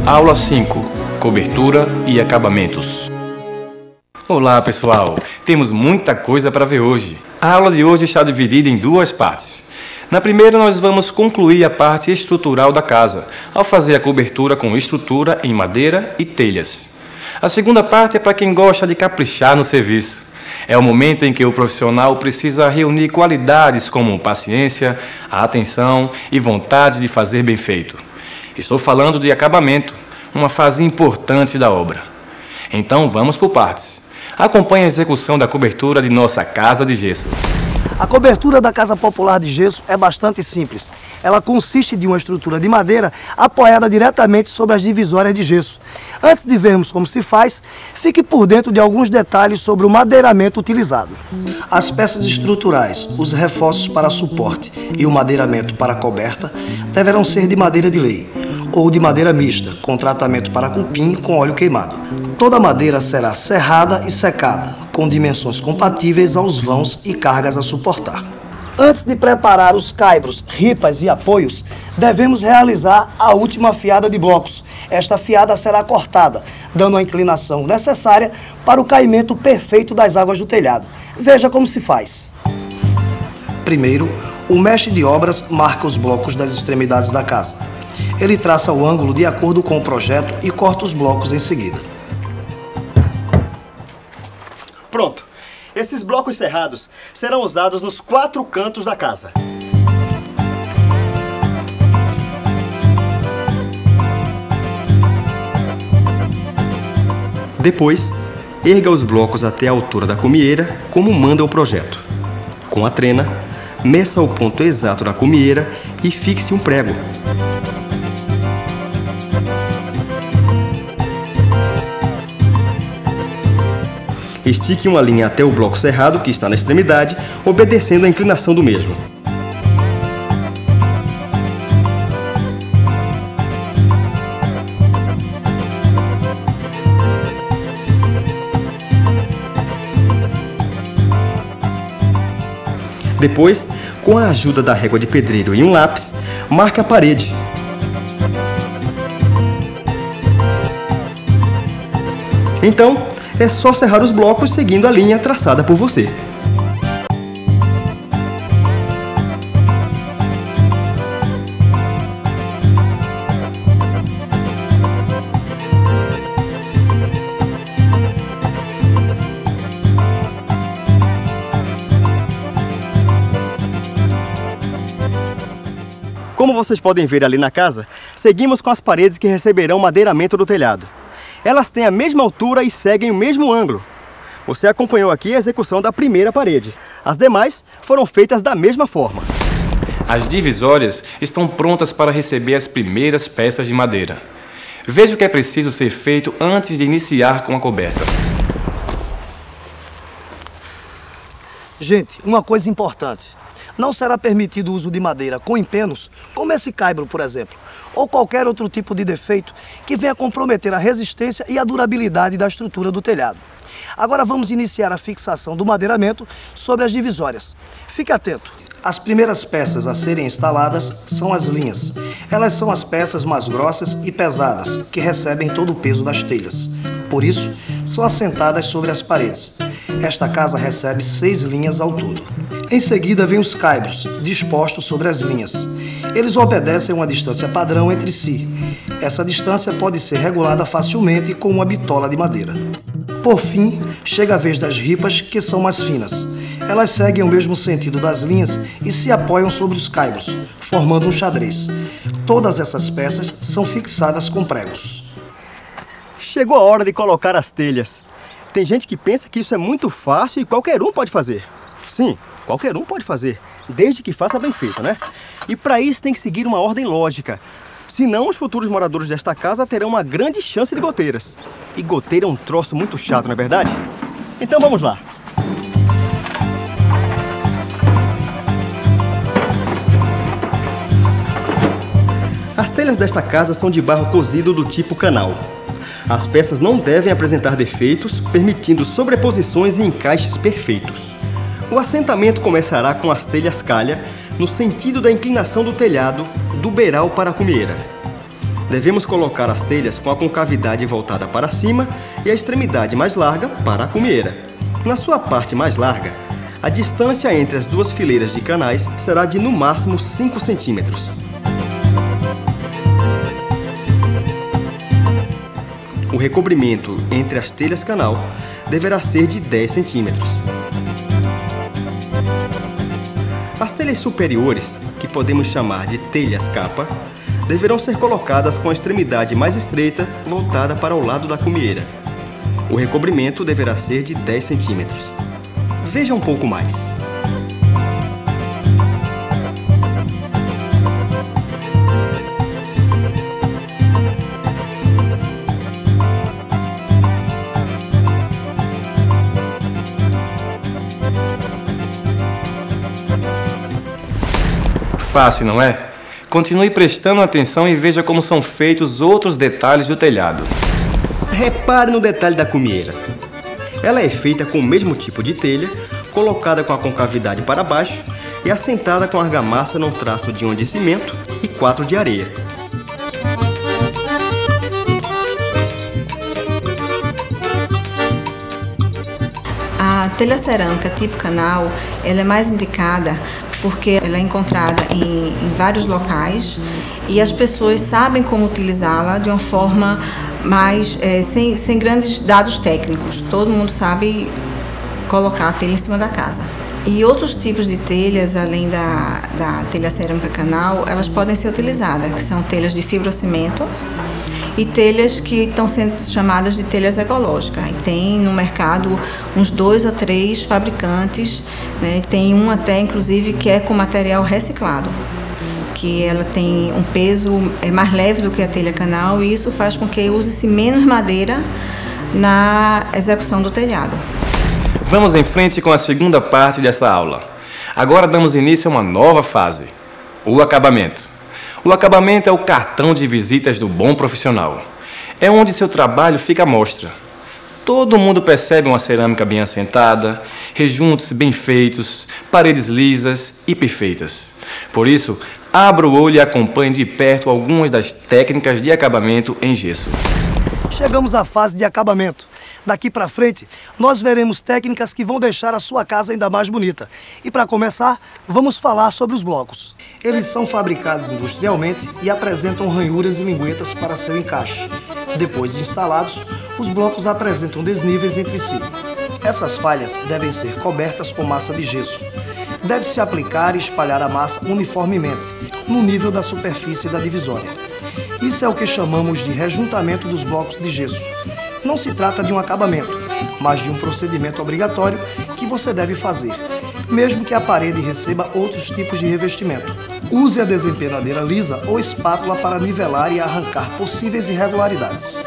Aula 5. Cobertura e acabamentos. Olá, pessoal! Temos muita coisa para ver hoje. A aula de hoje está dividida em duas partes. Na primeira, nós vamos concluir a parte estrutural da casa, ao fazer a cobertura com estrutura em madeira e telhas. A segunda parte é para quem gosta de caprichar no serviço. É o momento em que o profissional precisa reunir qualidades como paciência, atenção e vontade de fazer bem feito. Estou falando de acabamento, uma fase importante da obra. Então, vamos por partes. Acompanhe a execução da cobertura de nossa casa de gesso. A cobertura da casa popular de gesso é bastante simples. Ela consiste de uma estrutura de madeira apoiada diretamente sobre as divisórias de gesso. Antes de vermos como se faz, fique por dentro de alguns detalhes sobre o madeiramento utilizado. As peças estruturais, os reforços para suporte e o madeiramento para coberta deverão ser de madeira de lei ou de madeira mista, com tratamento para cupim com óleo queimado. Toda a madeira será serrada e secada, com dimensões compatíveis aos vãos e cargas a suportar. Antes de preparar os caibros, ripas e apoios, devemos realizar a última afiada de blocos. Esta afiada será cortada, dando a inclinação necessária para o caimento perfeito das águas do telhado. Veja como se faz. Primeiro, o mestre de obras marca os blocos das extremidades da casa. Ele traça o ângulo de acordo com o projeto e corta os blocos em seguida. Pronto. Esses blocos serrados serão usados nos 4 cantos da casa. Depois, erga os blocos até a altura da cumieira, como manda o projeto. Com a trena, meça o ponto exato da cumieira e fixe um prego. Estique uma linha até o bloco cerrado, que está na extremidade, obedecendo à inclinação do mesmo. Depois, com a ajuda da régua de pedreiro e um lápis, marque a parede. Então, é só serrar os blocos seguindo a linha traçada por você. Como vocês podem ver ali na casa, seguimos com as paredes que receberão madeiramento do telhado. Elas têm a mesma altura e seguem o mesmo ângulo. Você acompanhou aqui a execução da primeira parede. As demais foram feitas da mesma forma. As divisórias estão prontas para receber as primeiras peças de madeira. Veja o que é preciso ser feito antes de iniciar com a coberta. Gente, uma coisa importante. Não será permitido o uso de madeira com empenos, como esse caibro, por exemplo, ou qualquer outro tipo de defeito que venha comprometer a resistência e a durabilidade da estrutura do telhado. Agora vamos iniciar a fixação do madeiramento sobre as divisórias. Fique atento. As primeiras peças a serem instaladas são as linhas. Elas são as peças mais grossas e pesadas, que recebem todo o peso das telhas. Por isso, são assentadas sobre as paredes. Esta casa recebe 6 linhas ao todo. Em seguida, vem os caibros, dispostos sobre as linhas. Eles obedecem a uma distância padrão entre si. Essa distância pode ser regulada facilmente com uma bitola de madeira. Por fim, chega a vez das ripas, que são mais finas. Elas seguem o mesmo sentido das linhas e se apoiam sobre os caibros, formando um xadrez. Todas essas peças são fixadas com pregos. Chegou a hora de colocar as telhas. Tem gente que pensa que isso é muito fácil e qualquer um pode fazer. Sim, qualquer um pode fazer, desde que faça bem feito, né? E para isso tem que seguir uma ordem lógica. Senão, os futuros moradores desta casa terão uma grande chance de goteiras. E goteira é um troço muito chato, não é verdade? Então vamos lá. As telhas desta casa são de barro cozido do tipo canal. As peças não devem apresentar defeitos, permitindo sobreposições e encaixes perfeitos. O assentamento começará com as telhas calha, no sentido da inclinação do telhado, do beiral para a cumieira. Devemos colocar as telhas com a concavidade voltada para cima e a extremidade mais larga para a cumieira. Na sua parte mais larga, a distância entre as duas fileiras de canais será de no máximo 5 centímetros. O recobrimento entre as telhas canal deverá ser de 10 centímetros. As telhas superiores, que podemos chamar de telhas capa, deverão ser colocadas com a extremidade mais estreita voltada para o lado da cumieira. O recobrimento deverá ser de 10 centímetros. Veja um pouco mais. Fácil, não é? Continue prestando atenção e veja como são feitos outros detalhes do telhado. Repare no detalhe da cumieira. Ela é feita com o mesmo tipo de telha, colocada com a concavidade para baixo e assentada com argamassa num traço de 1 de cimento e 4 de areia. A telha cerâmica tipo canal, ela é mais indicada porque ela é encontrada em vários locais e as pessoas sabem como utilizá-la de uma forma mais sem grandes dados técnicos. Todo mundo sabe colocar a telha em cima da casa. E outros tipos de telhas, além da telha cerâmica canal, elas podem ser utilizadas, que são telhas de fibrocimento e telhas que estão sendo chamadas de telhas ecológicas. E tem no mercado uns 2 a 3 fabricantes, né? Tem um até, inclusive, que é com material reciclado, que ela tem um peso mais leve do que a telha canal e isso faz com que use-se menos madeira na execução do telhado. Vamos em frente com a segunda parte dessa aula. Agora damos início a uma nova fase, o acabamento. O acabamento é o cartão de visitas do bom profissional. É onde seu trabalho fica à mostra. Todo mundo percebe uma cerâmica bem assentada, rejuntos bem feitos, paredes lisas e perfeitas. Por isso, abra o olho e acompanhe de perto algumas das técnicas de acabamento em gesso. Chegamos à fase de acabamento. Daqui para frente, nós veremos técnicas que vão deixar a sua casa ainda mais bonita. E para começar, vamos falar sobre os blocos. Eles são fabricados industrialmente e apresentam ranhuras e linguetas para seu encaixe. Depois de instalados, os blocos apresentam desníveis entre si. Essas falhas devem ser cobertas com massa de gesso. Deve-se aplicar e espalhar a massa uniformemente, no nível da superfície da divisória. Isso é o que chamamos de rejuntamento dos blocos de gesso. Não se trata de um acabamento, mas de um procedimento obrigatório que você deve fazer, mesmo que a parede receba outros tipos de revestimento. Use a desempenadeira lisa ou espátula para nivelar e arrancar possíveis irregularidades.